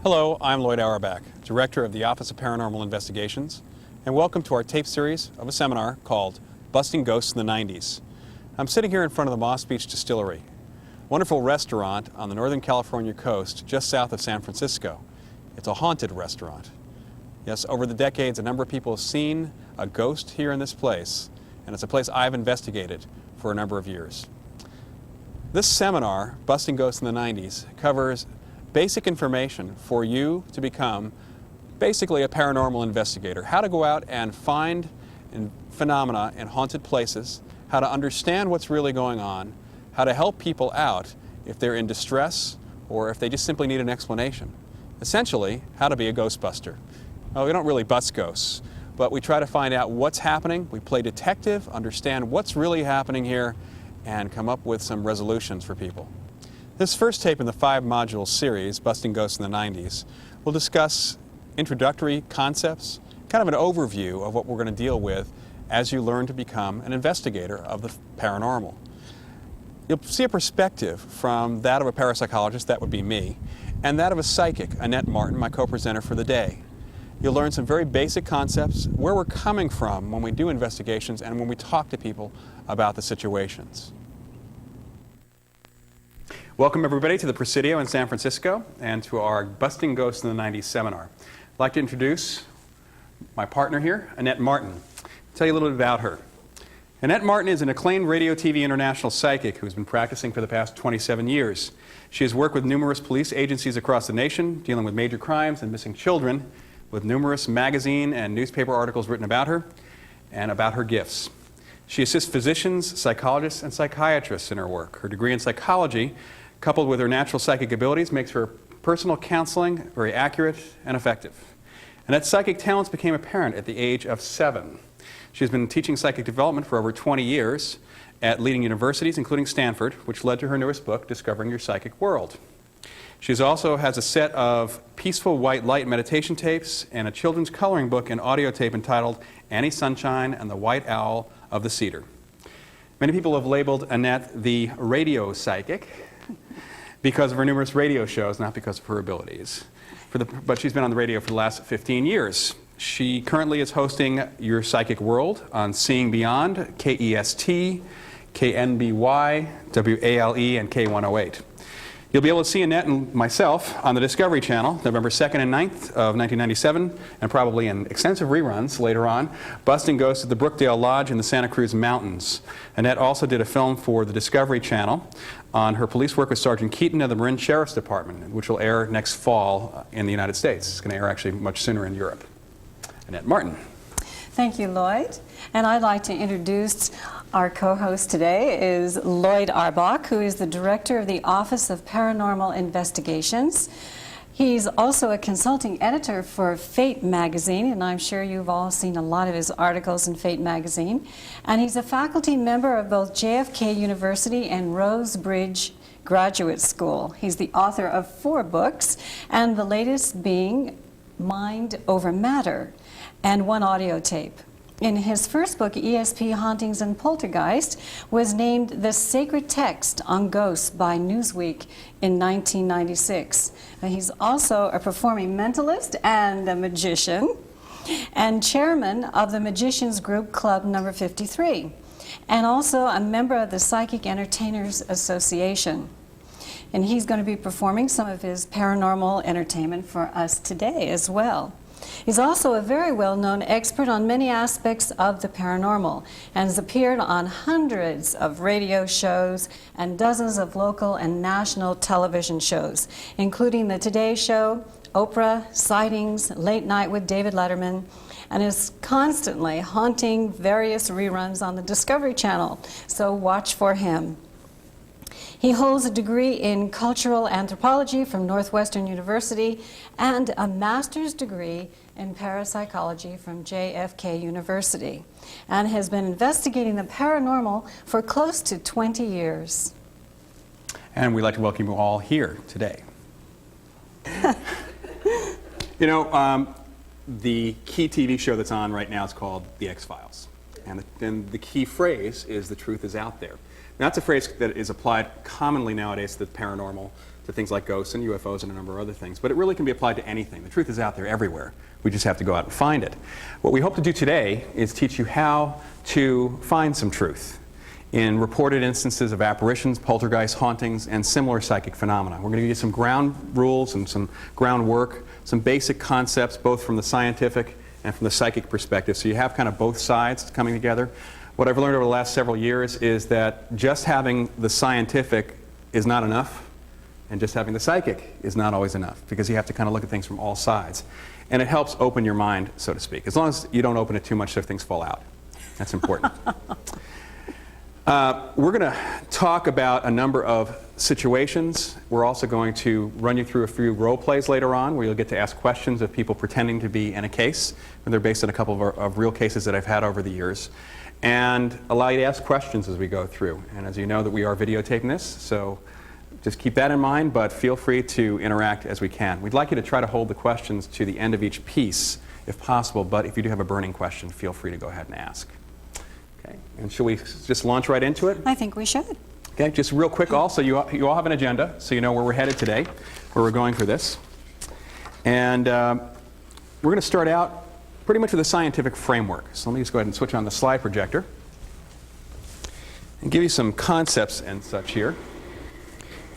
Hello, I'm Loyd Auerbach, Director of the Office of Paranormal Investigations, and welcome to our tape series of a seminar called Busting Ghosts in the 90s. I'm sitting here in front of the Moss Beach Distillery, a wonderful restaurant on the Northern California coast just south of San Francisco. It's a haunted restaurant. Yes, over the decades, a number of people have seen a ghost here in this place, and it's a place I've investigated for a number of years. This seminar, Busting Ghosts in the 90s, covers basic information for you to become basically a paranormal investigator. How to go out and find phenomena in haunted places, how to understand what's really going on, how to help people out if they're in distress or if they just simply need an explanation. Essentially, how to be a ghostbuster. Well, we don't really bust ghosts, but we try to find out what's happening. We play detective, understand what's really happening here, and come up with some resolutions for people. This first tape in the 5-module series, Busting Ghosts in the 90s, will discuss introductory concepts, kind of an overview of what we're going to deal with as you learn to become an investigator of the paranormal. You'll see a perspective from that of a parapsychologist, that would be me, and that of a psychic, Annette Martin, my co-presenter for the day. You'll learn some very basic concepts, where we're coming from when we do investigations and when we talk to people about the situations. Welcome everybody to the Presidio in San Francisco and to our Busting Ghosts in the 90s seminar. I'd like to introduce my partner here, Annette Martin. I'll tell you a little bit about her. Annette Martin is an acclaimed radio, TV, international psychic who's been practicing for the past 27 years. She has worked with numerous police agencies across the nation, dealing with major crimes and missing children, with numerous magazine and newspaper articles written about her and about her gifts. She assists physicians, psychologists, and psychiatrists in her work. Her degree in psychology, coupled with her natural psychic abilities, makes her personal counseling very accurate and effective. Annette's psychic talents became apparent at the age of 7. She's been teaching psychic development for over 20 years at leading universities, including Stanford, which led to her newest book, Discovering Your Psychic World. She also has a set of peaceful white light meditation tapes and a children's coloring book and audio tape entitled Annie Sunshine and the White Owl of the Cedar. Many people have labeled Annette the radio psychic because of her numerous radio shows, not because of her abilities. But she's been on the radio for the last 15 years. She currently is hosting Your Psychic World on Seeing Beyond, KEST, KNBY, WALE, and K108. You'll be able to see Annette and myself on the Discovery Channel, November 2nd and 9th of 1997, and probably in extensive reruns later on, Busting Ghosts at the Brookdale Lodge in the Santa Cruz Mountains. Annette also did a film for the Discovery Channel on her police work with Sergeant Keaton of the Marin Sheriff's Department, which will air next fall in the United States. It's going to air actually much sooner in Europe. Annette Martin. Thank you, Loyd. And I'd like to introduce our co-host today is Loyd Auerbach, who is the director of the Office of Paranormal Investigations. He's also a consulting editor for Fate magazine, and I'm sure you've all seen a lot of his articles in Fate magazine. And he's a faculty member of both JFK University and Rosebridge Graduate School. He's the author of 4 books, and the latest being Mind Over Matter, and 1 audio tape. In his first book, ESP Hauntings and Poltergeist, was named the Sacred Text on Ghosts by Newsweek in 1996. He's also a performing mentalist and a magician, and chairman of the Magicians Group Club number 53, and also a member of the Psychic Entertainers Association. And he's going to be performing some of his paranormal entertainment for us today as well. He's also a very well-known expert on many aspects of the paranormal and has appeared on hundreds of radio shows and dozens of local and national television shows, including The Today Show, Oprah, Sightings, Late Night with David Letterman, and is constantly haunting various reruns on the Discovery Channel, so watch for him. He holds a degree in cultural anthropology from Northwestern University and a master's degree in parapsychology from JFK University, and has been investigating the paranormal for close to 20 years. And we'd like to welcome you all here today. You know, the key TV show that's on right now is called The X-Files. And the key phrase is, the truth is out there. Now, that's a phrase that is applied commonly nowadays to the paranormal, to things like ghosts and UFOs and a number of other things. But it really can be applied to anything. The truth is out there everywhere. We just have to go out and find it. What we hope to do today is teach you how to find some truth in reported instances of apparitions, poltergeists, hauntings, and similar psychic phenomena. We're going to give you some ground rules and some groundwork, some basic concepts, both from the scientific and from the psychic perspective, so you have kind of both sides coming together. What I've learned over the last several years is that just having the scientific is not enough, and just having the psychic is not always enough, because you have to kind of look at things from all sides. And it helps open your mind, so to speak, as long as you don't open it too much so things fall out. That's important. We're going to talk about a number of situations. We're also going to run you through a few role plays later on, where you'll get to ask questions of people pretending to be in a case, and they're based on a couple of real cases that I've had over the years, and allow you to ask questions as we go through. And as you know, that we are videotaping this, so just keep that in mind, but feel free to interact as we can. We'd like you to try to hold the questions to the end of each piece, if possible, but if you do have a burning question, feel free to go ahead and ask. Okay, and shall we just launch right into it? I think we should. Okay, just real quick also, you all have an agenda, so you know where we're headed today, where we're going for this. And we're going to start out pretty much with a scientific framework. So let me just go ahead and switch on the slide projector and give you some concepts and such here.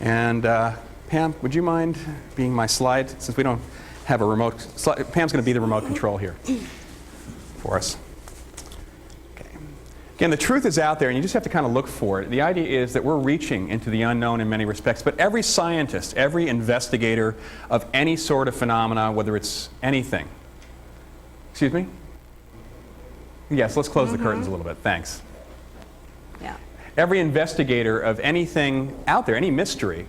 And Pam, would you mind being my slide, since we don't have a remote, Pam's going to be the remote control here for us. Again, the truth is out there, and you just have to kind of look for it. The idea is that we're reaching into the unknown in many respects, but every scientist, every investigator of any sort of phenomena, whether it's anything. Excuse me? Yes, let's close the curtains a little bit. Thanks. Yeah. Every investigator of anything out there, any mystery,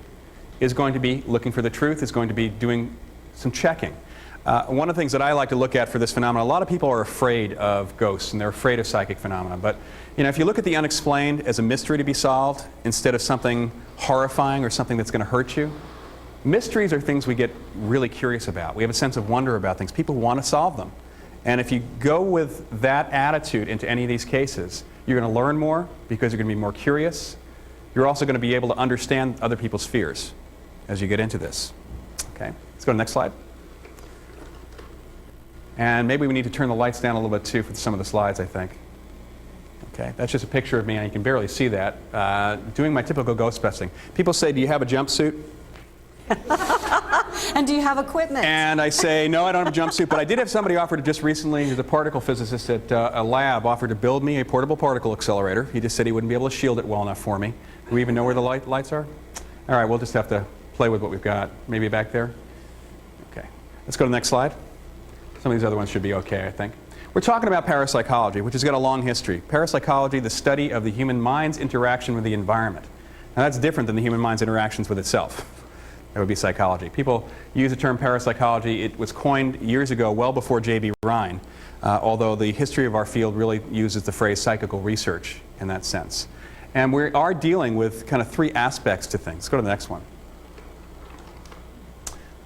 is going to be looking for the truth, is going to be doing some checking. One of the things that I like to look at for this phenomenon, a lot of people are afraid of ghosts and they're afraid of psychic phenomena, but you know, if you look at the unexplained as a mystery to be solved instead of something horrifying or something that's going to hurt you, mysteries are things we get really curious about. We have a sense of wonder about things. People want to solve them. And if you go with that attitude into any of these cases, you're going to learn more because you're going to be more curious. You're also going to be able to understand other people's fears as you get into this. Okay, let's go to the next slide. And maybe we need to turn the lights down a little bit too for some of the slides, I think. Okay, that's just a picture of me, and you can barely see that. Doing my typical ghost busting. People say, do you have a jumpsuit? And do you have equipment? And I say, no, I don't have a jumpsuit, but I did have somebody offer to just recently, who's a particle physicist at a lab, offered to build me a portable particle accelerator. He just said he wouldn't be able to shield it well enough for me. Do we even know where the lights are? All right, we'll just have to play with what we've got. Maybe back there? Okay, let's go to the next slide. Some of these other ones should be okay, I think. We're talking about parapsychology, which has got a long history. Parapsychology, the study of the human mind's interaction with the environment. Now that's different than the human mind's interactions with itself. That would be psychology. People use the term parapsychology. It was coined years ago, well before J.B. Rhine, although the history of our field really uses the phrase psychical research in that sense. And we are dealing with kind of three aspects to things. Let's go to the next one.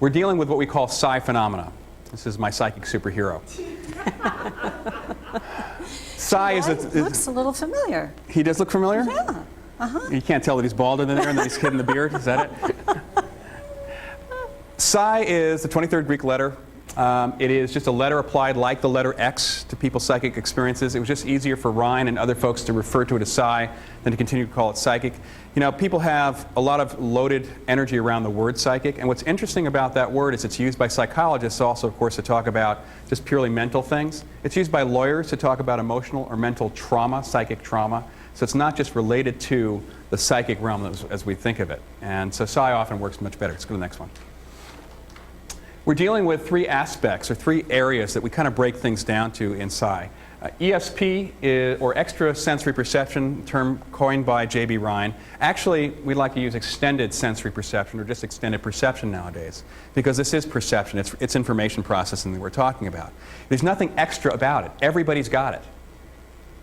We're dealing with what we call psi phenomena. This is my psychic superhero. Psi is looks a little familiar. He does look familiar? Yeah. Uh-huh. You can't tell that he's bald in there and that he's hidden the beard? Is that it? Psi is the 23rd Greek letter. It is just a letter applied like the letter X to people's psychic experiences. It was just easier for Rhine and other folks to refer to it as psi than to continue to call it psychic. You know, people have a lot of loaded energy around the word psychic, and what's interesting about that word is it's used by psychologists also, of course, to talk about just purely mental things. It's used by lawyers to talk about emotional or mental trauma, psychic trauma. So it's not just related to the psychic realm as we think of it. And so psi often works much better. Let's go to the next one. We're dealing with three aspects or three areas that we kind of break things down to in psi. ESP, or extrasensory perception, term coined by J.B. Rhine. Actually, we like to use extended sensory perception or just extended perception nowadays, because this is perception. It's information processing that we're talking about. There's nothing extra about it. Everybody's got it.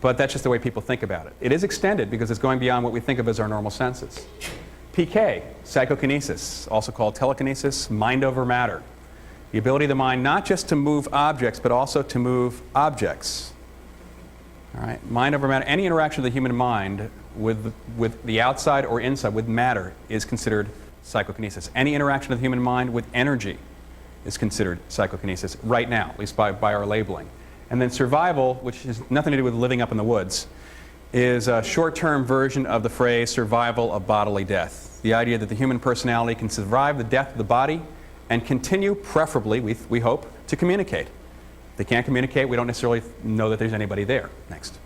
But that's just the way people think about it. It is extended because it's going beyond what we think of as our normal senses. PK, psychokinesis, also called telekinesis, mind over matter. The ability of the mind not just to move objects, but also to move objects. All right, mind over matter. Any interaction of the human mind with the outside or inside, with matter, is considered psychokinesis. Any interaction of the human mind with energy is considered psychokinesis right now, at least by our labeling. And then survival, which has nothing to do with living up in the woods, is a short-term version of the phrase survival of bodily death. The idea that the human personality can survive the death of the body and continue, preferably, we hope, to communicate. If they can't communicate, we don't necessarily know that there's anybody there. Next.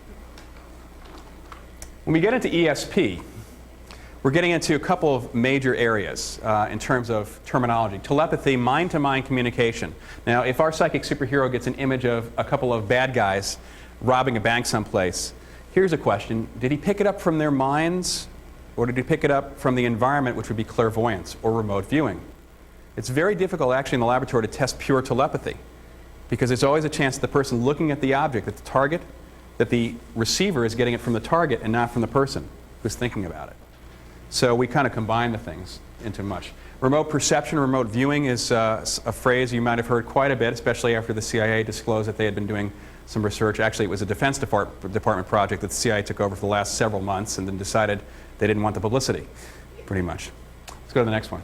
When we get into ESP, we're getting into a couple of major areas in terms of terminology. Telepathy, mind-to-mind communication. Now, if our psychic superhero gets an image of a couple of bad guys robbing a bank someplace, here's a question. Did he pick it up from their minds, or did he pick it up from the environment, which would be clairvoyance or remote viewing? It's very difficult, actually, in the laboratory to test pure telepathy, because there's always a chance that the person looking at the object, at the target, that the receiver is getting it from the target and not from the person who's thinking about it. So we kind of combine the things into much. Remote perception, remote viewing is a phrase you might have heard quite a bit, especially after the CIA disclosed that they had been doing some research. Actually, it was a Defense Department project that the CIA took over for the last several months and then decided they didn't want the publicity, pretty much. Let's go to the next one.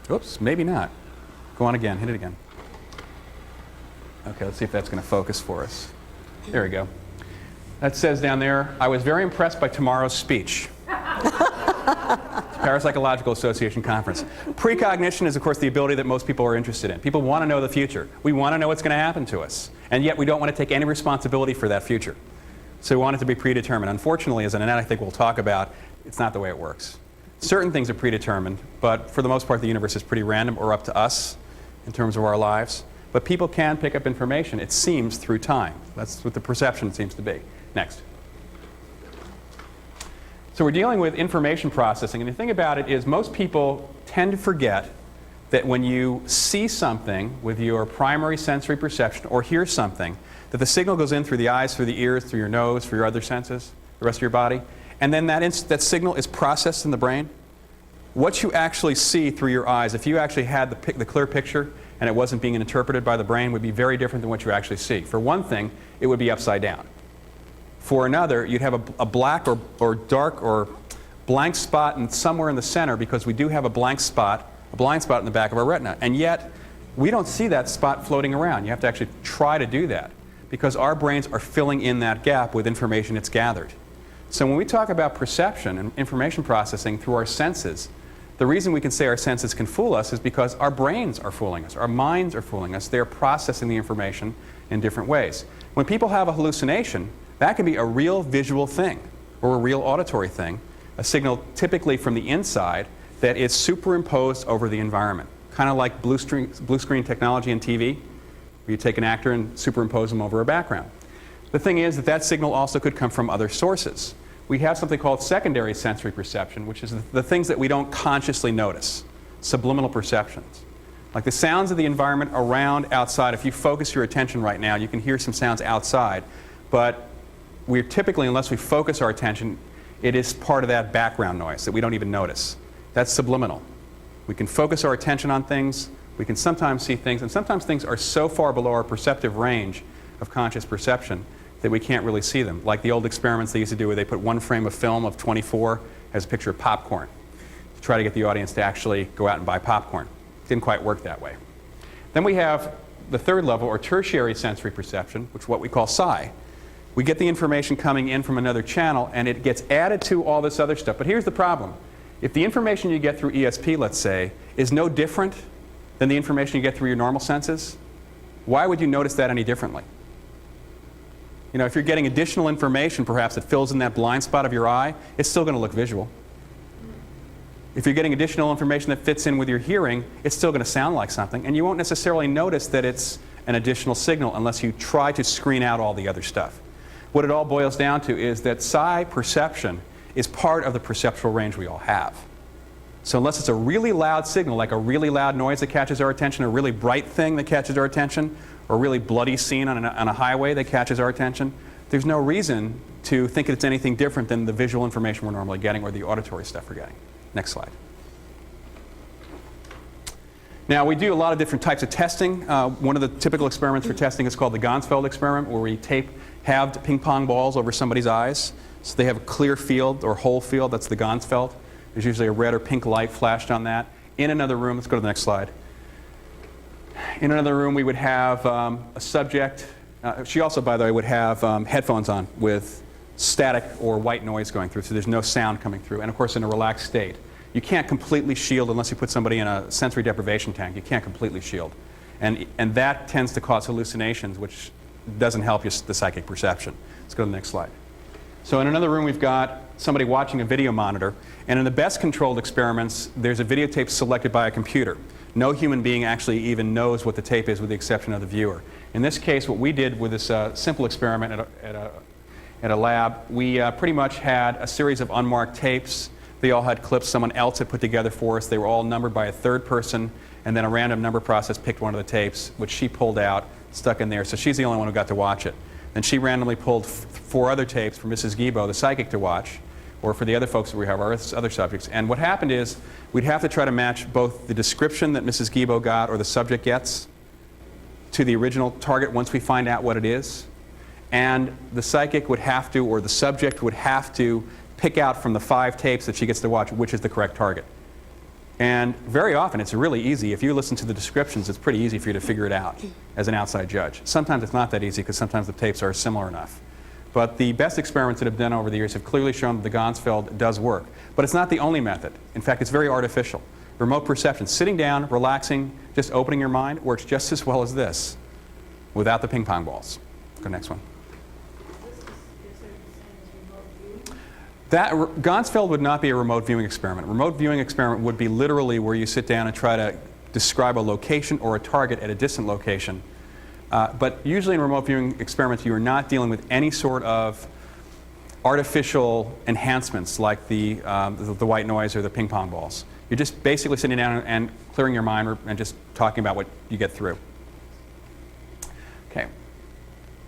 Oops, maybe not. Go on again, hit it again. Okay, let's see if that's going to focus for us. There we go. That says down there, I was very impressed by tomorrow's speech. Parapsychological Association conference. Precognition is, of course, the ability that most people are interested in. People want to know the future. We want to know what's going to happen to us. And yet we don't want to take any responsibility for that future. So we want it to be predetermined. Unfortunately, as Annette I think we'll talk about, it's not the way it works. Certain things are predetermined, but for the most part the universe is pretty random or up to us in terms of our lives. But people can pick up information, it seems, through time. That's what the perception seems to be. Next. So we're dealing with information processing, and the thing about it is most people tend to forget that when you see something with your primary sensory perception or hear something, that the signal goes in through the eyes, through the ears, through your nose, through your other senses, the rest of your body, and then that signal is processed in the brain. What you actually see through your eyes, if you actually had the clear picture and it wasn't being interpreted by the brain, would be very different than what you actually see. For one thing, it would be upside down. For another, you'd have a black or dark or blank spot somewhere in the center, because we do have a blind spot in the back of our retina. And yet, we don't see that spot floating around. You have to actually try to do that, because our brains are filling in that gap with information it's gathered. So when we talk about perception and information processing through our senses, the reason we can say our senses can fool us is because our brains are fooling us. Our minds are fooling us. They're processing the information in different ways. When people have a hallucination, that can be a real visual thing or a real auditory thing, a signal typically from the inside that is superimposed over the environment. Kind of like blue screen technology in TV, where you take an actor and superimpose them over a background. The thing is that signal also could come from other sources. We have something called secondary sensory perception, which is the things that we don't consciously notice, subliminal perceptions. Like the sounds of the environment around, outside. If you focus your attention right now, you can hear some sounds outside, but we're typically, unless we focus our attention, it is part of that background noise that we don't even notice. That's subliminal. We can focus our attention on things, we can sometimes see things, and sometimes things are so far below our perceptive range of conscious perception that we can't really see them. Like the old experiments they used to do where they put one frame of film of 24 as a picture of popcorn to try to get the audience to actually go out and buy popcorn. Didn't quite work that way. Then we have the third level, or tertiary sensory perception, which is what we call psi. We get the information coming in from another channel and it gets added to all this other stuff. But here's the problem. If the information you get through ESP, let's say, is no different than the information you get through your normal senses, why would you notice that any differently? You know, if you're getting additional information perhaps that fills in that blind spot of your eye, it's still going to look visual. If you're getting additional information that fits in with your hearing, it's still going to sound like something, and you won't necessarily notice that it's an additional signal unless you try to screen out all the other stuff. What it all boils down to is that psi perception is part of the perceptual range we all have. So unless it's a really loud signal, like a really loud noise that catches our attention, a really bright thing that catches our attention, or a really bloody scene on a highway that catches our attention, there's no reason to think it's anything different than the visual information we're normally getting or the auditory stuff we're getting. Next slide. Now, we do a lot of different types of testing. One of the typical experiments for testing is called the Ganzfeld experiment, where we tape halved ping pong balls over somebody's eyes. So they have a clear field or whole field, that's the Ganzfeld. There's usually a red or pink light flashed on that. In another room, let's go to the next slide. In another room, we would have a subject. She also, by the way, would have headphones on with static or white noise going through, so there's no sound coming through. And of course, in a relaxed state. You can't completely shield unless you put somebody in a sensory deprivation tank. You can't completely shield. And that tends to cause hallucinations, which doesn't help the psychic perception. Let's go to the next slide. So in another room, we've got somebody watching a video monitor. And in the best controlled experiments, there's a videotape selected by a computer. No human being actually even knows what the tape is with the exception of the viewer. In this case, what we did with this simple experiment at a lab, we pretty much had a series of unmarked tapes. They all had clips someone else had put together for us. They were all numbered by a third person, and then a random number process picked one of the tapes, which she pulled out, stuck in there. So she's the only one who got to watch it. Then she randomly pulled 4 other tapes for Mrs. Guibo, the psychic, to watch, or for the other folks that we have, our other subjects. And what happened is we'd have to try to match both the description that Mrs. Guibo got or the subject gets to the original target once we find out what it is. And the psychic would have to, or the subject would have to, pick out from the 5 tapes that she gets to watch which is the correct target. And very often it's really easy. If you listen to the descriptions, it's pretty easy for you to figure it out as an outside judge. Sometimes it's not that easy because sometimes the tapes are similar enough. But the best experiments that have been done over the years have clearly shown that the Ganzfeld does work. But it's not the only method. In fact, it's very artificial. Remote perception, sitting down, relaxing, just opening your mind, works just as well as this without the ping pong balls. Go next one. That Ganzfeld would not be a remote viewing experiment. A remote viewing experiment would be literally where you sit down and try to describe a location or a target at a distant location. But usually in remote viewing experiments, you are not dealing with any sort of artificial enhancements like the white noise or the ping pong balls. You're just basically sitting down and clearing your mind and just talking about what you get through. Okay.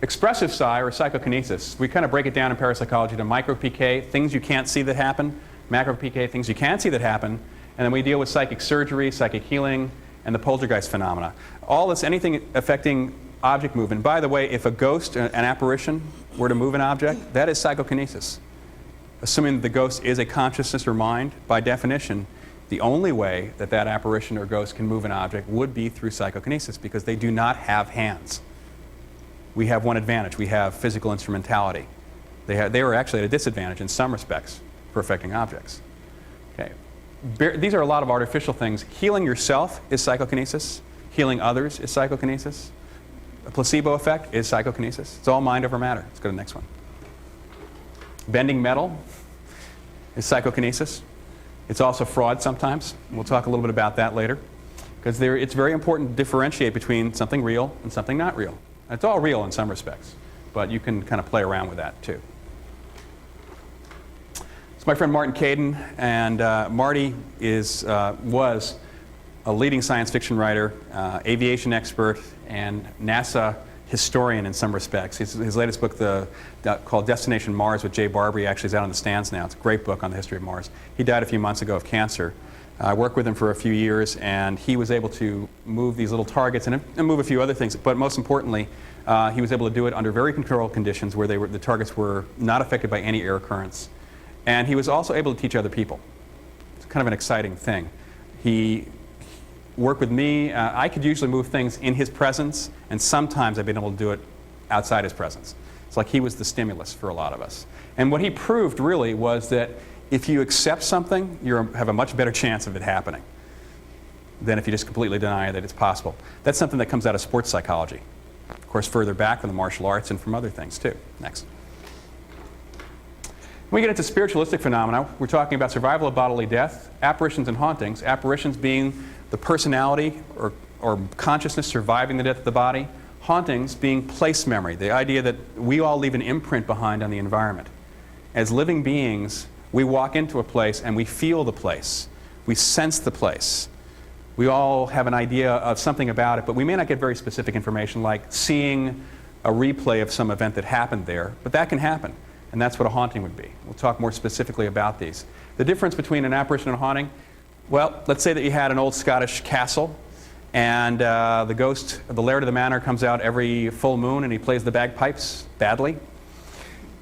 Expressive psi, or psychokinesis, we kind of break it down in parapsychology to micro-PK, things you can't see that happen, macro-PK, things you can see that happen, and then we deal with psychic surgery, psychic healing, and the poltergeist phenomena. All this, anything affecting object movement. By the way, if a ghost, an apparition, were to move an object, that is psychokinesis. Assuming that the ghost is a consciousness or mind, by definition, the only way that that apparition or ghost can move an object would be through psychokinesis, because they do not have hands. We have one advantage. We have physical instrumentality. They were actually at a disadvantage in some respects for affecting objects. Okay. These are a lot of artificial things. Healing yourself is psychokinesis. Healing others is psychokinesis. A placebo effect is psychokinesis. It's all mind over matter. Let's go to the next one. Bending metal is psychokinesis. It's also fraud sometimes. We'll talk a little bit about that later, because it's very important to differentiate between something real and something not real. It's all real in some respects, but you can kind of play around with that too. It's my friend Martin Caden, and Marty was a leading science fiction writer, aviation expert, and NASA historian in some respects. His latest book, called Destination Mars with Jay Barbary, actually is out on the stands now. It's a great book on the history of Mars. He died a few months ago of cancer. I worked with him for a few years, and he was able to move these little targets and move a few other things. But most importantly, he was able to do it under very controlled conditions where the targets were not affected by any air currents. And he was also able to teach other people. It's kind of an exciting thing. He worked with me. I could usually move things in his presence, and sometimes I've been able to do it outside his presence. It's like he was the stimulus for a lot of us. And what he proved really was that if you accept something, you have a much better chance of it happening than if you just completely deny that it's possible. That's something that comes out of sports psychology. Of course, further back from the martial arts and from other things too. Next. When we get into spiritualistic phenomena, we're talking about survival of bodily death, apparitions and hauntings. Apparitions being the personality or consciousness surviving the death of the body. Hauntings being place memory, the idea that we all leave an imprint behind on the environment. As living beings, we walk into a place and we feel the place. We sense the place. We all have an idea of something about it, but we may not get very specific information like seeing a replay of some event that happened there, but that can happen, and that's what a haunting would be. We'll talk more specifically about these. The difference between an apparition and a haunting, well, let's say that you had an old Scottish castle, and the ghost, the laird of the manor, comes out every full moon and he plays the bagpipes badly.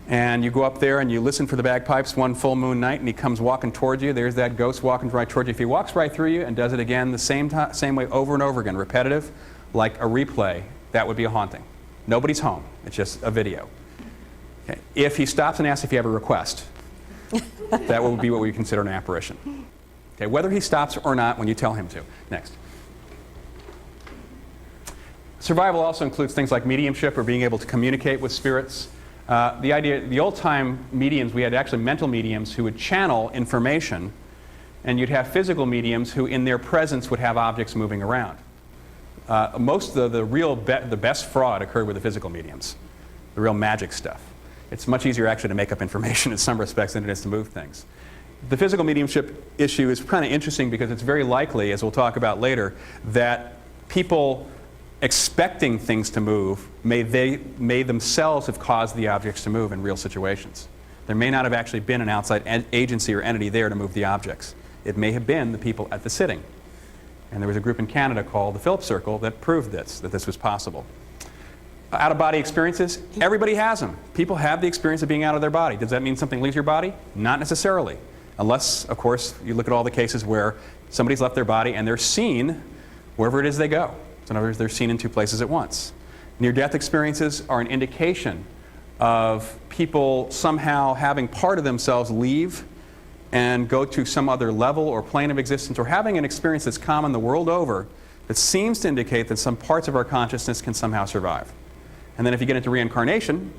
And you go up there and you listen for the bagpipes one full moon night, and he comes walking towards you. There's that ghost walking right towards you. If he walks right through you and does it again the same way over and over again, repetitive, like a replay, that would be a haunting. Nobody's home. It's just a video. Okay. If he stops and asks if you have a request, that would be what we consider an apparition. Okay. Whether he stops or not when you tell him to. Next. Survival also includes things like mediumship or being able to communicate with spirits. The old-time mediums, we had actually mental mediums who would channel information, and you'd have physical mediums who in their presence would have objects moving around. Most of the best fraud occurred with the physical mediums, the real magic stuff. It's much easier actually to make up information in some respects than it is to move things. The physical mediumship issue is kind of interesting because it's very likely, as we'll talk about later, that people expecting things to move may themselves have caused the objects to move in real situations. There may not have actually been an outside agency or entity there to move the objects. It may have been the people at the sitting. And there was a group in Canada called the Phillips Circle that proved that this was possible. Out-of-body experiences, everybody has them. People have the experience of being out of their body. Does that mean something leaves your body? Not necessarily. Unless, of course, you look at all the cases where somebody's left their body and they're seen wherever it is they go. So in other words, they're seen in two places at once. Near-death experiences are an indication of people somehow having part of themselves leave and go to some other level or plane of existence, or having an experience that's common the world over that seems to indicate that some parts of our consciousness can somehow survive. And then if you get into reincarnation,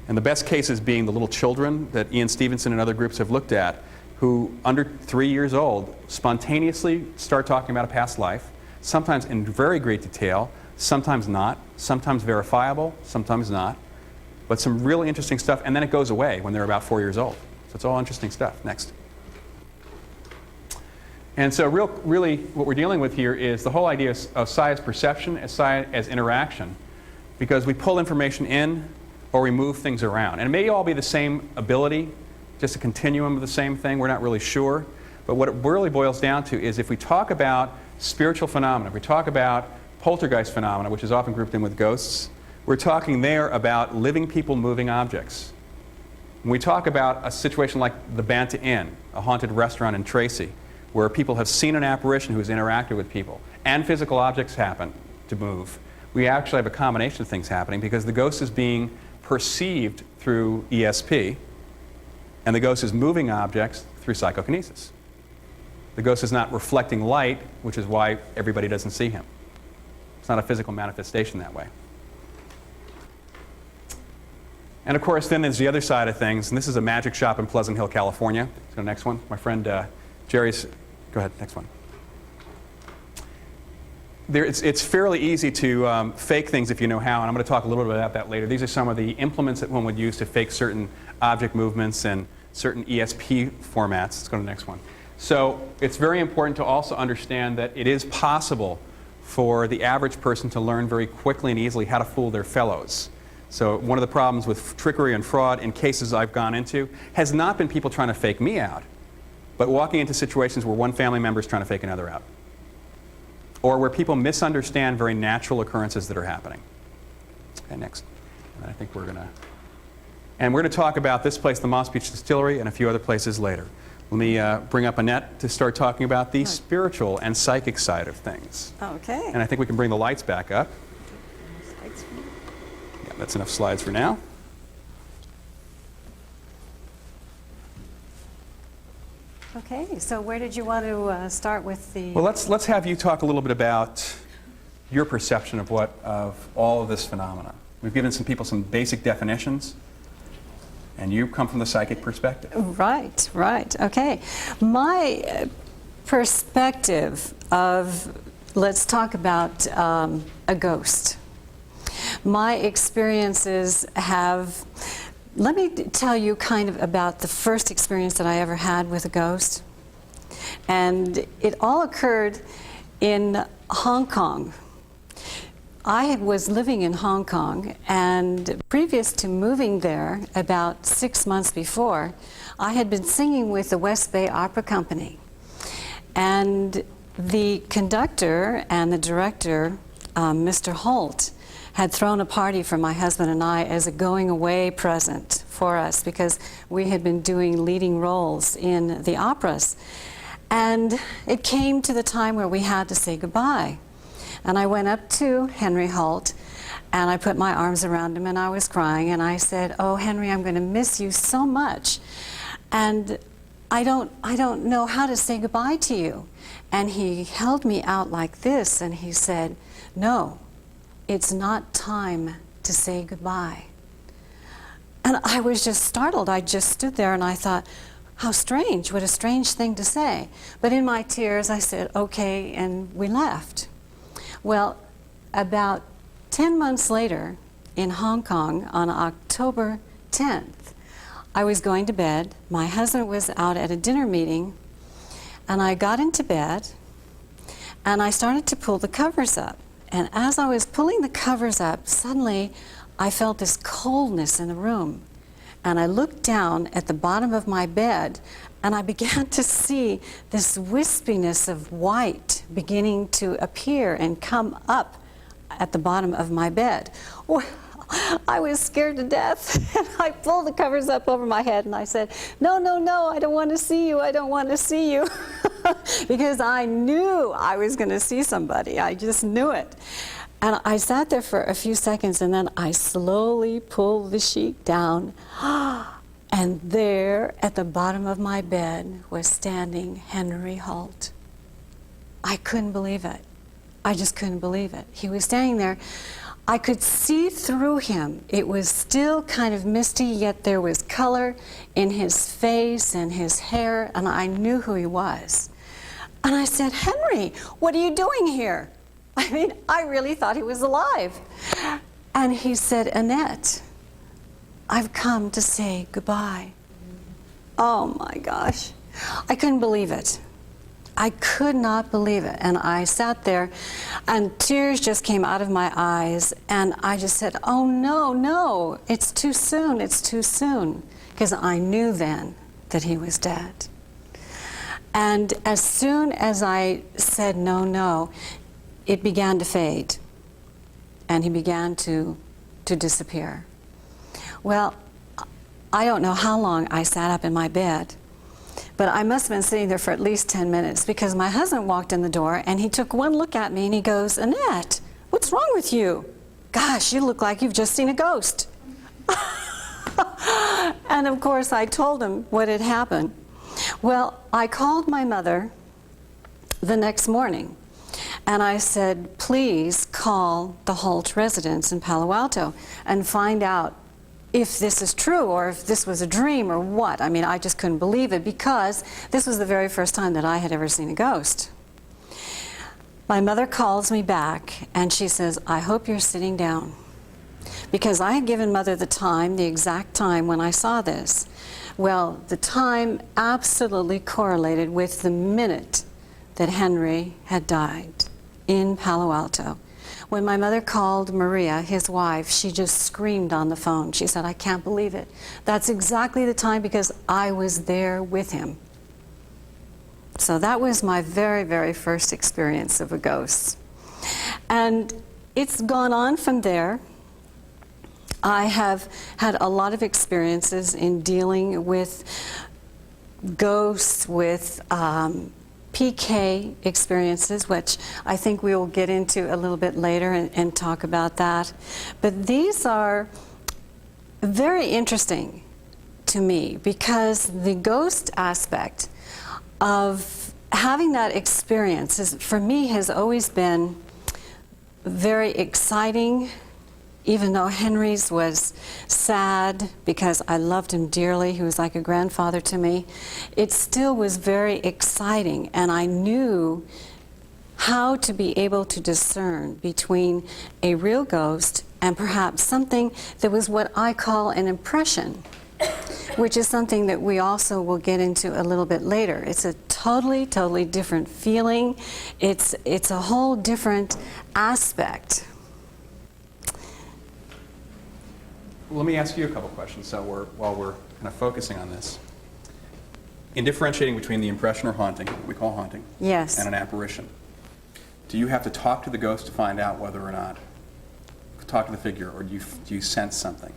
and the best cases being the little children that Ian Stevenson and other groups have looked at, who under 3 years old spontaneously start talking about a past life, sometimes in very great detail, sometimes not, sometimes verifiable, sometimes not, but some really interesting stuff, and then it goes away when they're about 4 years old. So it's all interesting stuff. Next. And so really what we're dealing with here is the whole idea of psi as perception, as psi as interaction, because we pull information in or we move things around. And it may all be the same ability, just a continuum of the same thing, we're not really sure. But what it really boils down to is if we talk about spiritual phenomena, if we talk about poltergeist phenomena, which is often grouped in with ghosts, we're talking there about living people moving objects. When we talk about a situation like the Banta Inn, a haunted restaurant in Tracy, where people have seen an apparition who has interacted with people, and physical objects happen to move, we actually have a combination of things happening because the ghost is being perceived through ESP, and the ghost is moving objects through psychokinesis. The ghost is not reflecting light, which is why everybody doesn't see him. It's not a physical manifestation that way. And of course, then there's the other side of things, and this is a magic shop in Pleasant Hill, California. Let's go next one. My friend Jerry's, go ahead, next one. It's fairly easy to fake things if you know how, and I'm going to talk a little bit about that later. These are some of the implements that one would use to fake certain object movements and certain ESP formats. Let's go to the next one. So it's very important to also understand that it is possible for the average person to learn very quickly and easily how to fool their fellows. So one of the problems with trickery and fraud in cases I've gone into has not been people trying to fake me out, but walking into situations where one family member is trying to fake another out, or where people misunderstand very natural occurrences that are happening. Okay, next. And I think we're going to talk about this place, the Moss Beach Distillery, and a few other places later. Let me bring up Annette to start talking about the spiritual and psychic side of things. Okay. And I think we can bring the lights back up. Yeah, that's enough slides for now. Okay, so where did you want to start with the... Well, let's have you talk a little bit about your perception of all of this phenomena. We've given some people some basic definitions, and you come from the psychic perspective. Right, okay. My perspective of, let's talk about a ghost. My experiences have, let me tell you kind of about the first experience that I ever had with a ghost. And it all occurred in Hong Kong. I was living in Hong Kong, and previous to moving there, about 6 months before, I had been singing with the West Bay Opera Company. And the conductor and the director, Mr. Holt, had thrown a party for my husband and I as a going away present for us because we had been doing leading roles in the operas. And it came to the time where we had to say goodbye. And I went up to Henry Holt and I put my arms around him and I was crying and I said, "Oh, Henry, I'm going to miss you so much. And I don't know how to say goodbye to you." And he held me out like this and he said, "No, it's not time to say goodbye." And I was just startled. I just stood there and I thought, how strange, what a strange thing to say. But in my tears, I said, "Okay," and we left. Well, about 10 months later, in Hong Kong, on October 10th, I was going to bed. My husband was out at a dinner meeting, and I got into bed, and I started to pull the covers up. And as I was pulling the covers up, suddenly I felt this coldness in the room. And I looked down at the bottom of my bed and I began to see this wispiness of white beginning to appear and come up at the bottom of my bed. Well, I was scared to death. And I pulled the covers up over my head and I said, "No, no, no, I don't want to see you. I don't want to see you." Because I knew I was going to see somebody. I just knew it. And I sat there for a few seconds and then I slowly pulled the sheet down. And there at the bottom of my bed was standing Henry Holt. I couldn't believe it. I just couldn't believe it. He was standing there. I could see through him. It was still kind of misty, yet there was color in his face and his hair, and I knew who he was. And I said, "Henry, what are you doing here?" I mean, I really thought he was alive. And he said, "Annette, I've come to say goodbye." Oh my gosh. I couldn't believe it. I could not believe it. And I sat there and tears just came out of my eyes. And I just said, "Oh no, no, it's too soon, it's too soon." Because I knew then that he was dead. And as soon as I said no, no, it began to fade, and he began to disappear. Well, I don't know how long I sat up in my bed, but I must have been sitting there for at least 10 minutes because my husband walked in the door and he took one look at me and he goes, "Annette, what's wrong with you? Gosh, you look like you've just seen a ghost." And of course I told him what had happened. Well, I called my mother the next morning. And I said, "Please call the Holt residence in Palo Alto and find out if this is true or if this was a dream or what." I mean, I just couldn't believe it because this was the very first time that I had ever seen a ghost. My mother calls me back and she says, "I hope you're sitting down." Because I had given Mother the time, the exact time when I saw this. Well, the time absolutely correlated with the minute that Henry had died in Palo Alto. When my mother called Maria, his wife, she just screamed on the phone. She said, "I can't believe it. That's exactly the time because I was there with him." So that was my very, very first experience of a ghost. And it's gone on from there. I have had a lot of experiences in dealing with ghosts, with PK experiences, which I think we will get into a little bit later and talk about that. But these are very interesting to me because the ghost aspect of having that experience is, for me, has always been very exciting. Even though Henry's was sad because I loved him dearly, he was like a grandfather to me, it still was very exciting, and I knew how to be able to discern between a real ghost and perhaps something that was what I call an impression, which is something that we also will get into a little bit later. It's a totally, totally different feeling. It's a whole different aspect. Let me ask you a couple questions so while we're kind of focusing on this. In differentiating between the impression or haunting, what we call haunting, Yes. and an apparition, do you have to talk to the ghost to find out whether or not, talk to the figure, or do you sense something?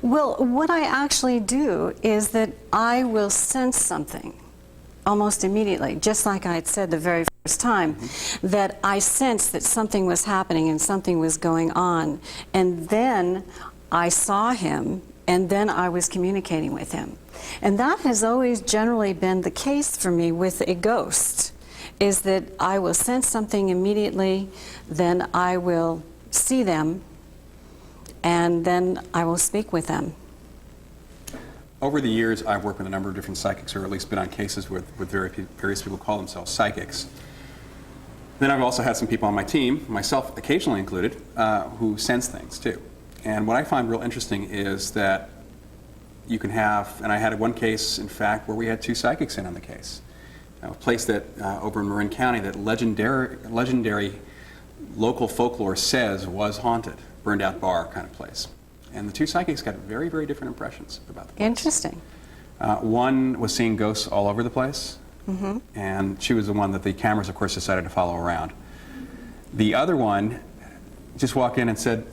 Well, what I actually do is that I will sense something almost immediately, just like I had said the very first time, that I sensed that something was happening and something was going on. And then I saw him, and then I was communicating with him. And that has always generally been the case for me with a ghost, is that I will sense something immediately, then I will see them, and then I will speak with them. Over the years, I've worked with a number of different psychics, or at least been on cases with various people who call themselves psychics. Then I've also had some people on my team, myself occasionally included, who sense things too. And what I find real interesting is that you can have, and I had one case, in fact, where we had 2 psychics in on the case. A place that, over in Marin County, that legendary local folklore says was haunted, burned out bar kind of place. And the 2 psychics got very, very different impressions about the place. Interesting. One was seeing ghosts all over the place, and she was the one that the cameras, of course, decided to follow around. The other one just walked in and said,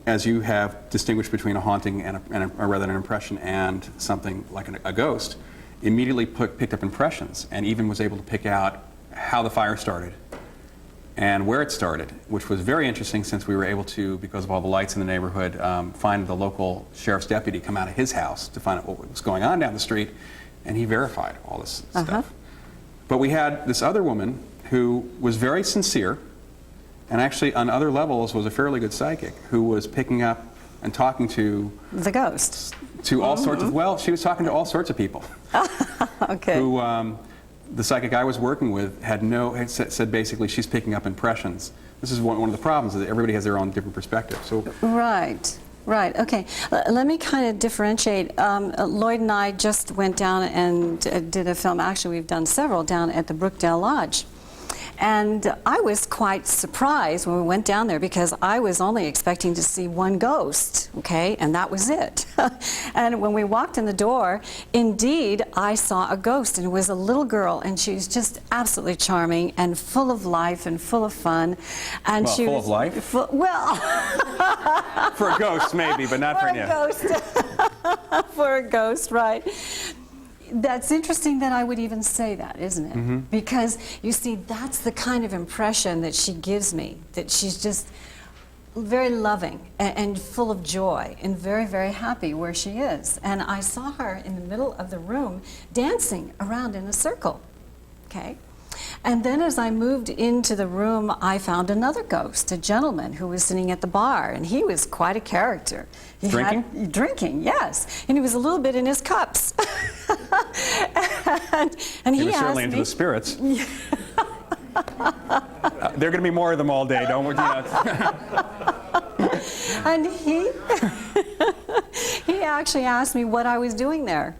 as you have distinguished between a haunting and or rather an impression and something like a ghost, immediately picked up impressions and even was able to pick out how the fire started and where it started, which was very interesting since we were able to, because of all the lights in the neighborhood, find the local sheriff's deputy come out of his house to find out what was going on down the street, and he verified all this stuff. But we had this other woman who was very sincere, and actually on other levels was a fairly good psychic, who was picking up and talking to the ghosts. To all sorts of, well, she was talking to all sorts of people. Okay. Who, the psychic I was working with had said basically she's picking up impressions. This is one of the problems, is that everybody has their own different perspective. So. Right. Right, okay. Let me kind of differentiate. Loyd and I just went down and did a film, actually we've done several, down at the Brookdale Lodge. And I was quite surprised when we went down there, because I was only expecting to see one ghost, okay, and that was it. And when we walked in the door, indeed, I saw a ghost, and it was a little girl, and she was just absolutely charming and full of life and full of fun. And well, she full was of life? Well, for a ghost, maybe, but not for a ghost. For a ghost, right. That's interesting that I would even say that, isn't it? Because, you see, that's the kind of impression that she gives me, that she's just very loving and full of joy and very, very happy where she is. And I saw her in the middle of the room dancing around in a circle, okay? And then as I moved into the room, I found another ghost, a gentleman who was sitting at the bar, and he was quite a character. Drinking? Drinking, yes. And he was a little bit in his cups. and he was certainly into the spirits. There are going to be more of them all day, don't we? And he actually asked me what I was doing there.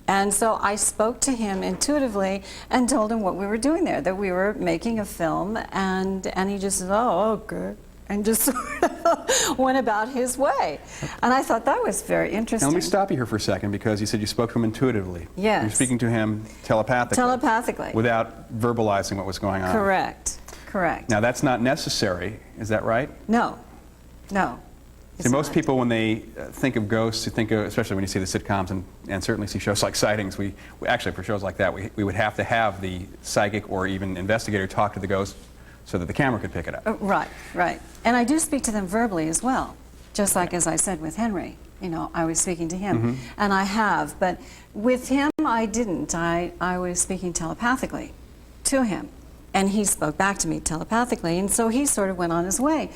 And so I spoke to him intuitively and told him what we were doing there, that we were making a film, and he just said, oh, good, and just sort of went about his way. And I thought that was very interesting. Now let me stop you here for a second, because you said you spoke to him intuitively. Yes. You're speaking to him telepathically. Telepathically. Without verbalizing what was going on. Correct, correct. Now that's not necessary, is that right? No, no. See, most people, when they think of ghosts, you think of, especially when you see the sitcoms and certainly see shows like Sightings, we actually, for shows like that, we would have to have the psychic or even investigator talk to the ghost so that the camera could pick it up. Right, right. And I do speak to them verbally as well, just like as I said with Henry. You know, I was speaking to him, and I have. But with him, I didn't. I was speaking telepathically to him. And he spoke back to me telepathically, and so he sort of went on his way.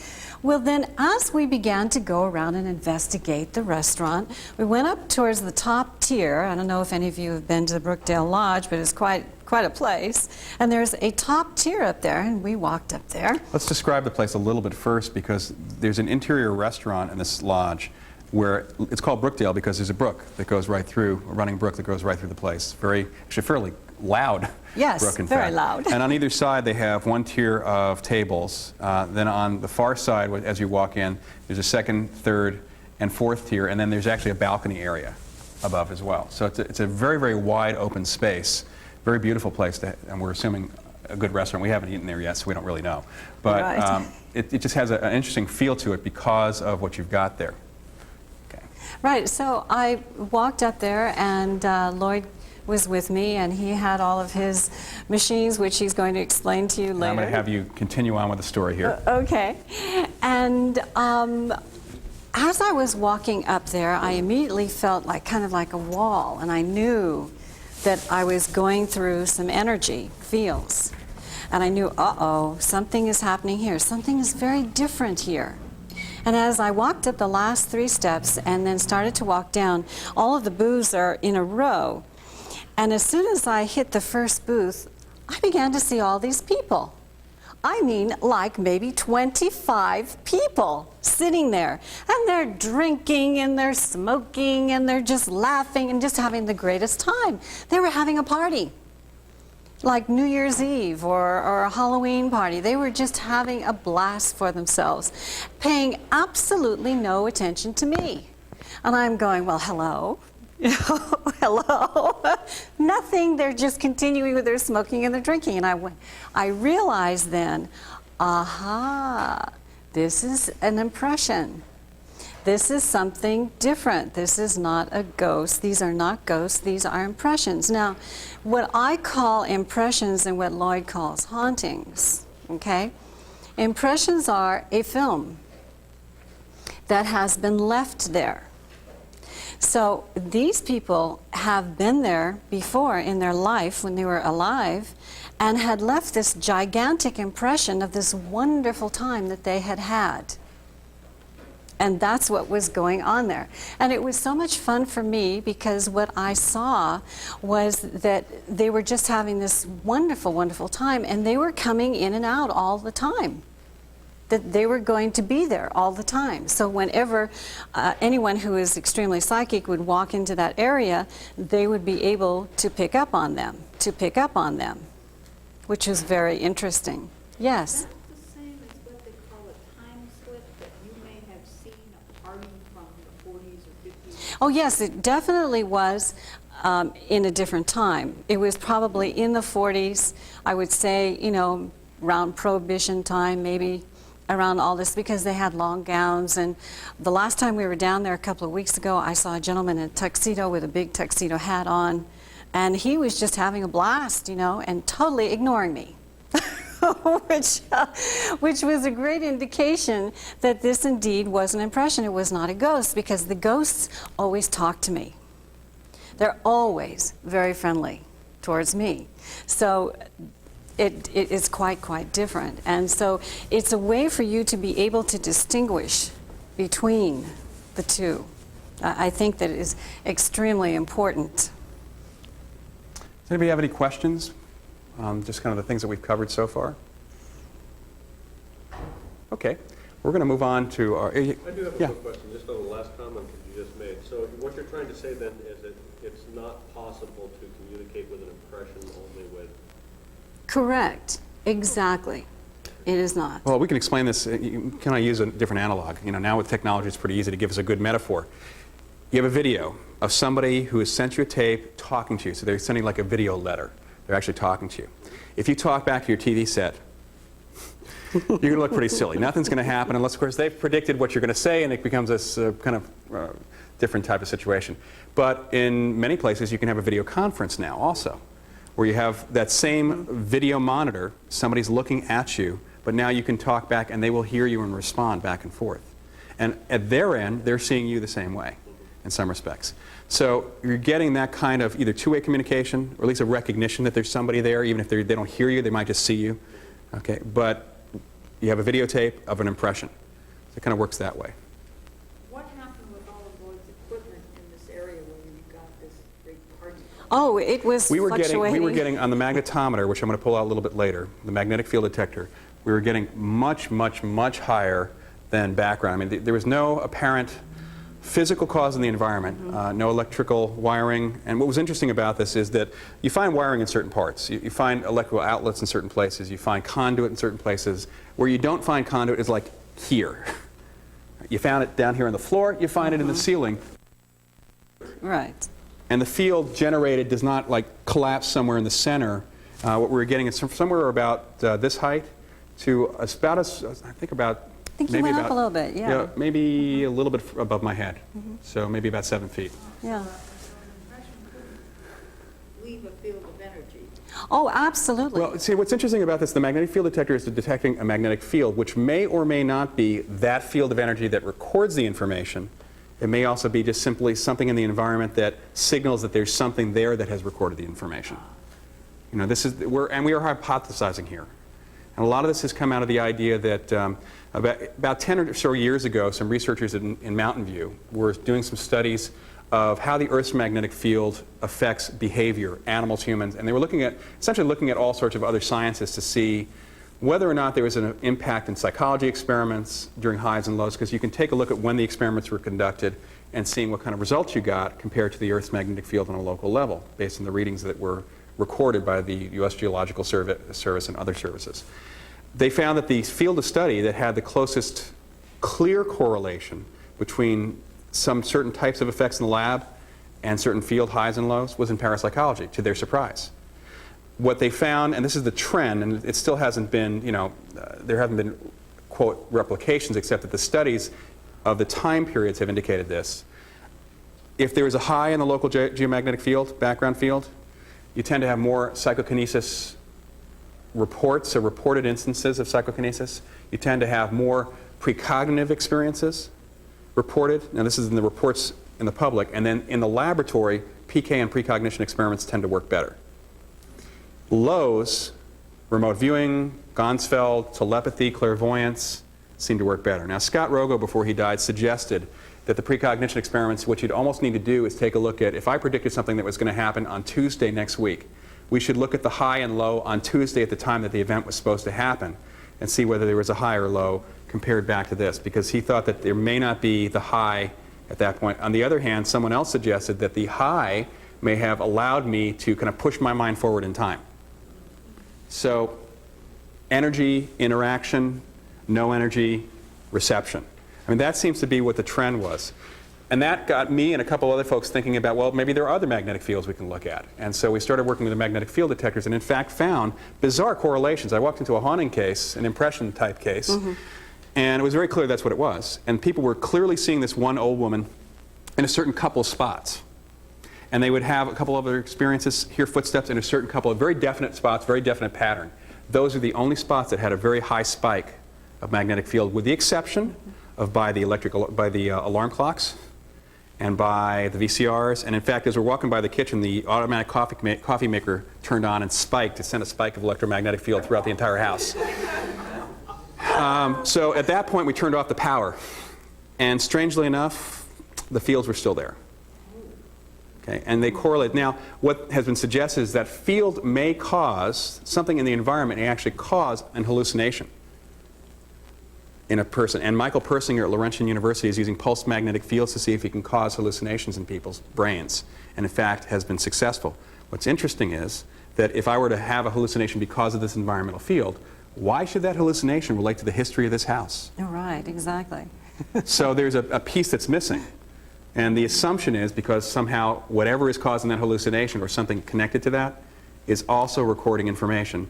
Well, then, as we began to go around and investigate the restaurant, we went up towards the top tier. I don't know if any of you have been to the Brookdale Lodge, but it's quite a place. And there's a top tier up there, and we walked up there. Let's describe the place a little bit first, because there's an interior restaurant in this lodge where it's called Brookdale because there's a brook that goes right through, a running brook that goes right through the place. Actually fairly loud. Yes, brook, in very fact. loud. And on either side they have one tier of tables. Then on the far side, as you walk in, there's a second, third, and fourth tier, and then there's actually a balcony area above as well. So it's a very, very wide open space, very beautiful place, and we're assuming a good restaurant. We haven't eaten there yet, so we don't really know. But right. it just has an interesting feel to it because of what you've got there. Right, so I walked up there, and Loyd was with me, and he had all of his machines, which he's going to explain to you later. I'm going to have you continue on with the story here. Okay. And as I was walking up there, I immediately felt like kind of like a wall, and I knew that I was going through some energy fields. And I knew, uh-oh, something is happening here. Something is very different here. And as I walked up the last 3 steps and then started to walk down, all of the booths are in a row. And as soon as I hit the first booth, I began to see all these people. I mean, like maybe 25 people sitting there. And they're drinking and they're smoking and they're just laughing and just having the greatest time. They were having a party, like New Year's Eve or a Halloween party. They were just having a blast for themselves, paying absolutely no attention to me. And I'm going, well, hello. Hello. Nothing. They're just continuing with their smoking and their drinking. And I realized then, aha, this is an impression. This is something different. This is not a ghost. These are not ghosts. These are impressions. Now, what I call impressions and what Loyd calls hauntings, okay? Impressions are a film that has been left there. So these people have been there before in their life when they were alive and had left this gigantic impression of this wonderful time that they had had. And that's what was going on there. And it was so much fun for me because what I saw was that they were just having this wonderful, wonderful time, and they were coming in and out all the time. That they were going to be there all the time. So whenever anyone who is extremely psychic would walk into that area, they would be able to pick up on them, which was very interesting. Yes? That's the same as what they call a time slip, that you may have seen a party from the 40s or 50s. Oh yes, it definitely was in a different time. It was probably in the 40s, I would say, you know, around Prohibition time, maybe around all this, because they had long gowns. And the last time we were down there a couple of weeks ago, I saw a gentleman in a tuxedo with a big tuxedo hat on, and he was just having a blast, you know, and totally ignoring me. Which was a great indication that this indeed was an impression. It was not a ghost, because the ghosts always talk to me. They're always very friendly towards me. So it is quite different. And so it's a way for you to be able to distinguish between the two. I think that is extremely important. Does anybody have any questions on just kind of the things that we've covered so far? Okay, we're going to move on to our... I do have a quick question, just on the last comment that you just made. So what you're trying to say then is that it's not possible to communicate with an impression only with... Correct. Exactly. It is not. Well, we can explain this. Can I use a different analog? You know, now with technology, it's pretty easy to give us a good metaphor. You have a video of somebody who has sent you a tape talking to you. So they're sending like a video letter. They're actually talking to you. If you talk back to your TV set, you're going to look pretty silly. Nothing's going to happen unless, of course, they've predicted what you're going to say, and it becomes this kind of different type of situation. But in many places, you can have a video conference now also, where you have that same video monitor, somebody's looking at you, but now you can talk back and they will hear you and respond back and forth. And at their end, they're seeing you the same way in some respects. So you're getting that kind of either two-way communication, or at least a recognition that there's somebody there. Even if they don't hear you, they might just see you. Okay, but you have a videotape of an impression. So it kind of works that way. What happened with all of Loyd's equipment in this area where you got this big party? Oh, it was fluctuating. We were getting on the magnetometer, which I'm going to pull out a little bit later, the magnetic field detector, we were getting much higher than background. I mean, there was no apparent physical cause in the environment, no electrical wiring. And what was interesting about this is that you find wiring in certain parts. You find electrical outlets in certain places. You find conduit in certain places. Where you don't find conduit is like here. You found it down here on the floor. You find it in the ceiling. Right. And the field generated does not like collapse somewhere in the center. What we were getting is somewhere about this height to about, I think about think you went up a little bit, yeah. Maybe a little bit above my head. So maybe about 7 feet. Yeah. An impression could leave a field of energy. Oh, absolutely. Well, see, what's interesting about this, the magnetic field detector is detecting a magnetic field, which may or may not be that field of energy that records the information. It may also be just simply something in the environment that signals that there's something there that has recorded the information. You know, we are hypothesizing here. And a lot of this has come out of the idea that about 10 or so years ago, some researchers in Mountain View were doing some studies of how the Earth's magnetic field affects behavior, animals, humans, and they were essentially looking at all sorts of other sciences to see whether or not there was an impact in psychology experiments during highs and lows, because you can take a look at when the experiments were conducted and seeing what kind of results you got compared to the Earth's magnetic field on a local level, based on the readings that were recorded by the U.S. Geological Service and other services. They found that the field of study that had the closest clear correlation between some certain types of effects in the lab and certain field highs and lows was in parapsychology, to their surprise. What they found, and this is the trend, and it still hasn't been, there haven't been, quote, replications, except that the studies of the time periods have indicated this. If there is a high in the local geomagnetic field, background field, you tend to have more psychokinesis reports or reported instances of psychokinesis. You tend to have more precognitive experiences reported. Now, this is in the reports in the public. And then in the laboratory, PK and precognition experiments tend to work better. Lows, remote viewing, Gonsfeld, telepathy, clairvoyance, seem to work better. Now, Scott Rogo, before he died, suggested that the precognition experiments, what you'd almost need to do is take a look at, if I predicted something that was going to happen on Tuesday next week, we should look at the high and low on Tuesday at the time that the event was supposed to happen and see whether there was a high or low compared back to this, because he thought that there may not be the high at that point. On the other hand, someone else suggested that the high may have allowed me to kind of push my mind forward in time. So, energy, interaction, no energy, reception. I mean, that seems to be what the trend was. And that got me and a couple other folks thinking about, well, maybe there are other magnetic fields we can look at. And so we started working with the magnetic field detectors and in fact found bizarre correlations. I walked into a haunting case, an impression type case, and it was very clear that's what it was. And people were clearly seeing this one old woman in a certain couple of spots. And they would have a couple of other experiences, hear footsteps in a certain couple of very definite spots, very definite pattern. Those are the only spots that had a very high spike of magnetic field, with the exception of by the alarm clocks and by the VCRs. And in fact, as we're walking by the kitchen, the automatic coffee maker turned on and spiked to send a spike of electromagnetic field throughout the entire house. So at that point, we turned off the power. And strangely enough, the fields were still there. Okay, and they correlate. Now, what has been suggested is that field may cause, something in the environment may actually cause an hallucination in a person. And Michael Persinger at Laurentian University is using pulsed magnetic fields to see if he can cause hallucinations in people's brains. And in fact, has been successful. What's interesting is that if I were to have a hallucination because of this environmental field, why should that hallucination relate to the history of this house? You're right, exactly. So there's a piece that's missing. And the assumption is because somehow whatever is causing that hallucination or something connected to that is also recording information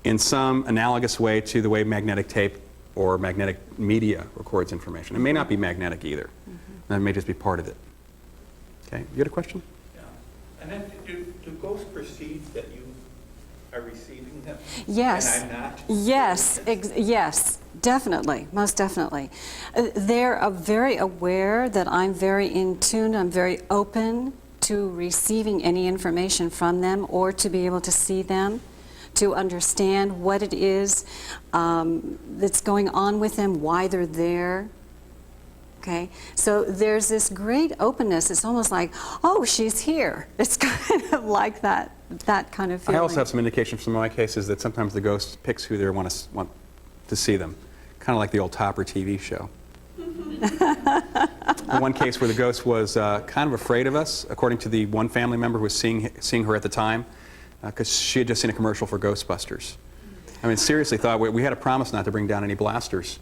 in some analogous way to the way magnetic tape or magnetic media records information. It may not be magnetic either. That may just be part of it. Okay, you had a question? Yeah. And then do ghosts perceive that you are receiving them? Yes. And I'm not? Yes, yes, definitely, most definitely. They're very aware that I'm very in tune, I'm very open to receiving any information from them or to be able to see them, to understand what it is that's going on with them, why they're there. Okay, so there's this great openness. It's almost like, oh, she's here. It's kind of like that kind of feeling. I also have some indication from my cases that sometimes the ghost picks who they want to see them, kind of like the old Topper TV show. In one case where the ghost was kind of afraid of us, according to the one family member who was seeing her at the time, because she had just seen a commercial for Ghostbusters. I mean, seriously thought we had a promise not to bring down any blasters.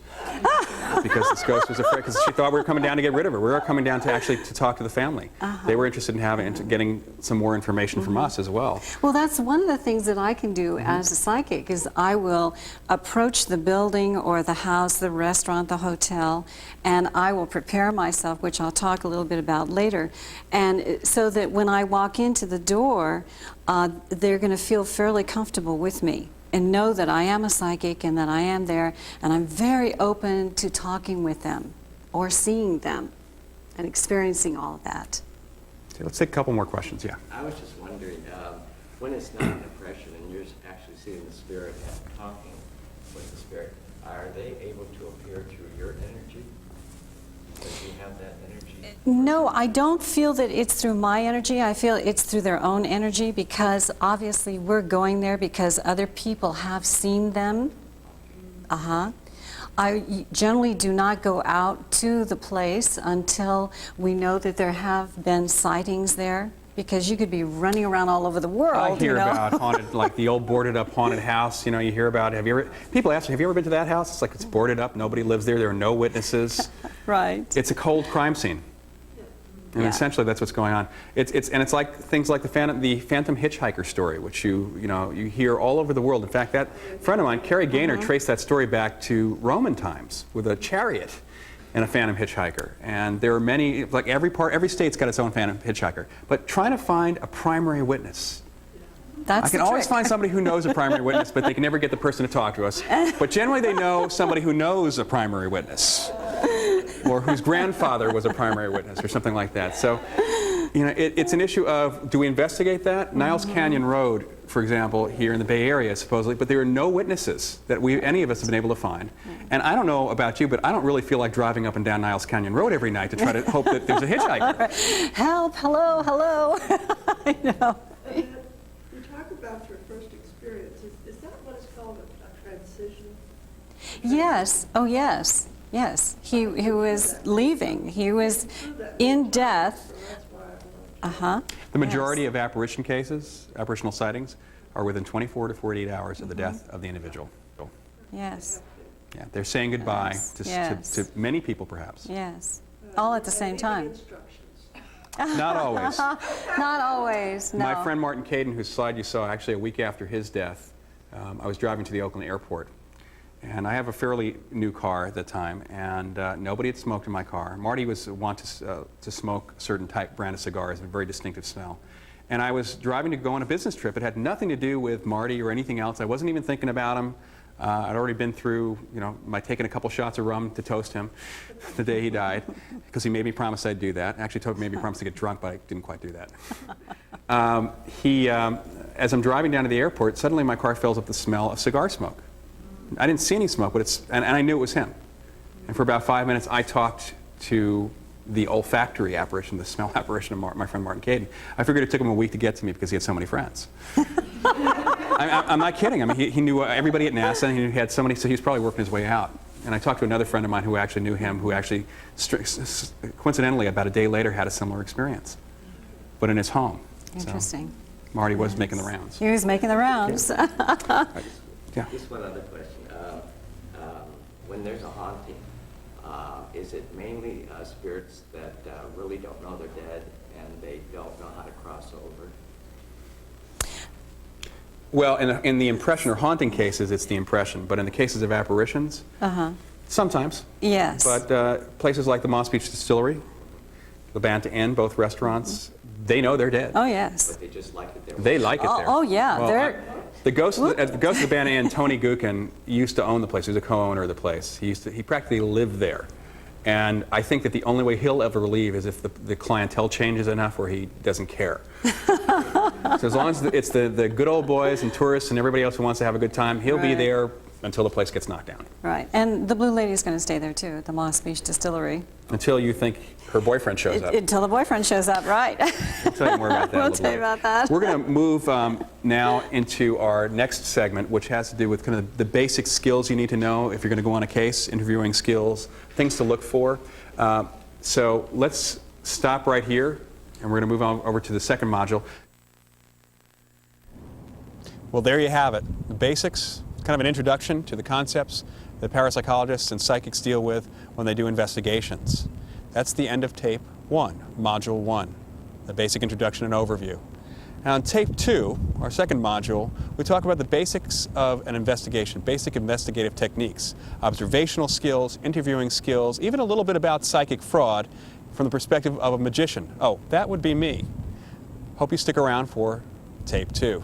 because this ghost was afraid, because she thought we were coming down to get rid of her. We were coming down to actually to talk to the family. They were interested in getting some more information from us as well. Well, that's one of the things that I can do as a psychic is I will approach the building or the house, the restaurant, the hotel, and I will prepare myself, which I'll talk a little bit about later, and so that when I walk into the door, they're going to feel fairly comfortable with me and know that I am a psychic and that I am there, and I'm very open to talking with them or seeing them and experiencing all of that. Okay, let's take a couple more questions. Yeah. I was just wondering, when it's not an impression and you're actually seeing the spirit and talking with the spirit, are they able to appear through your energy? Does you have that energy? No, I don't feel that it's through my energy. I feel it's through their own energy, because obviously we're going there because other people have seen them. I generally do not go out to the place until we know that there have been sightings there, because you could be running around all over the world. I hear you know? about haunted, like the old boarded up haunted house. You know, you hear about it. People ask me, have you ever been to that house? It's like it's boarded up, nobody lives there, there are no witnesses. Right. It's a cold crime scene. And Yeah. essentially that's what's going on. It's like things like the Phantom Hitchhiker story, which you hear all over the world. In fact, that friend of mine, Carrie Gaynor, traced that story back to Roman times with a chariot and a Phantom Hitchhiker. And there are many, like every state's got its own Phantom Hitchhiker. But trying to find a primary witness. That's I can the always trick. find somebody who knows a primary witness, but they can never get the person to talk to us. But generally they know somebody who knows a primary witness, or whose grandfather was a primary witness, or something like that. So, you know, it's an issue of, do we investigate that? Niles Canyon Road, for example, here in the Bay Area, supposedly, but there are no witnesses that any of us have been able to find. And I don't know about you, but I don't really feel like driving up and down Niles Canyon Road every night to try to hope that there's a hitchhiker. Help, hello, hello. I know. You talk about your first experience. Is that what is called a transition? Yes. Oh, yes. Yes. He was leaving. He was in death. So that's why I want The majority of apparition cases, apparitional sightings, are within 24 to 48 hours of the death of the individual. Yes. Yeah, they're saying goodbye Yes. to many people, perhaps. Yes. All at the same time. instructions. Not always. Not always. No. My friend Martin Caden, whose slide you saw, actually a week after his death, I was driving to the Oakland airport. And I have a fairly new car at the time, and nobody had smoked in my car. Marty was want to smoke a certain brand of cigars, a very distinctive smell. And I was driving to go on a business trip. It had nothing to do with Marty or anything else. I wasn't even thinking about him. I'd already been through, taking a couple shots of rum to toast him the day he died, because he made me promise I'd do that. Actually, made me promise to get drunk, but I didn't quite do that. As I'm driving down to the airport, suddenly my car fills up the smell of cigar smoke. I didn't see any smoke, but and I knew it was him. And for about 5 minutes, I talked to the olfactory apparition, the smell apparition of my friend Martin Caden. I figured it took him a week to get to me because he had so many friends. I'm not kidding. I mean, he knew everybody at NASA, and he had somebody, so he was probably working his way out. And I talked to another friend of mine who actually knew him, who actually, coincidentally, about a day later, had a similar experience, but in his home. Interesting. So Marty was making the rounds. He was making the rounds. Yeah. Just one other question. When there's a haunting, is it mainly spirits that really don't know they're dead and they don't know how to cross over? Well, in the impression or haunting cases, it's the impression. But in the cases of apparitions, sometimes. Yes. But places like the Moss Beach Distillery, the Banta Inn, both restaurants, they know they're dead. Oh, yes. But they just like it there. They like it there. Oh, yeah. Well, the ghost of the Banta Inn, Tony Gukin, used to own the place. He was a co-owner of the place. He practically lived there. And I think that the only way he'll ever leave is if the clientele changes enough where he doesn't care. So as long as it's the good old boys and tourists and everybody else who wants to have a good time, he'll be Right. there until the place gets knocked down. Right. And the Blue Lady's going to stay there, too, at the Moss Beach Distillery. Until you think her boyfriend shows up. Until the boyfriend shows up, right. We'll tell you more about that. We'll tell you about that. We're going to move now into our next segment, which has to do with kind of the basic skills you need to know if you're going to go on a case, interviewing skills, things to look for. So let's stop right here, and we're going to move on over to the second module. Well, there you have it. The basics, kind of an introduction to the concepts that parapsychologists and psychics deal with when they do investigations. That's the end of tape 1, module 1, the basic introduction and overview. Now in tape 2, our second module, we talk about the basics of an investigation, basic investigative techniques, observational skills, interviewing skills, even a little bit about psychic fraud from the perspective of a magician. Oh, that would be me. Hope you stick around for tape 2.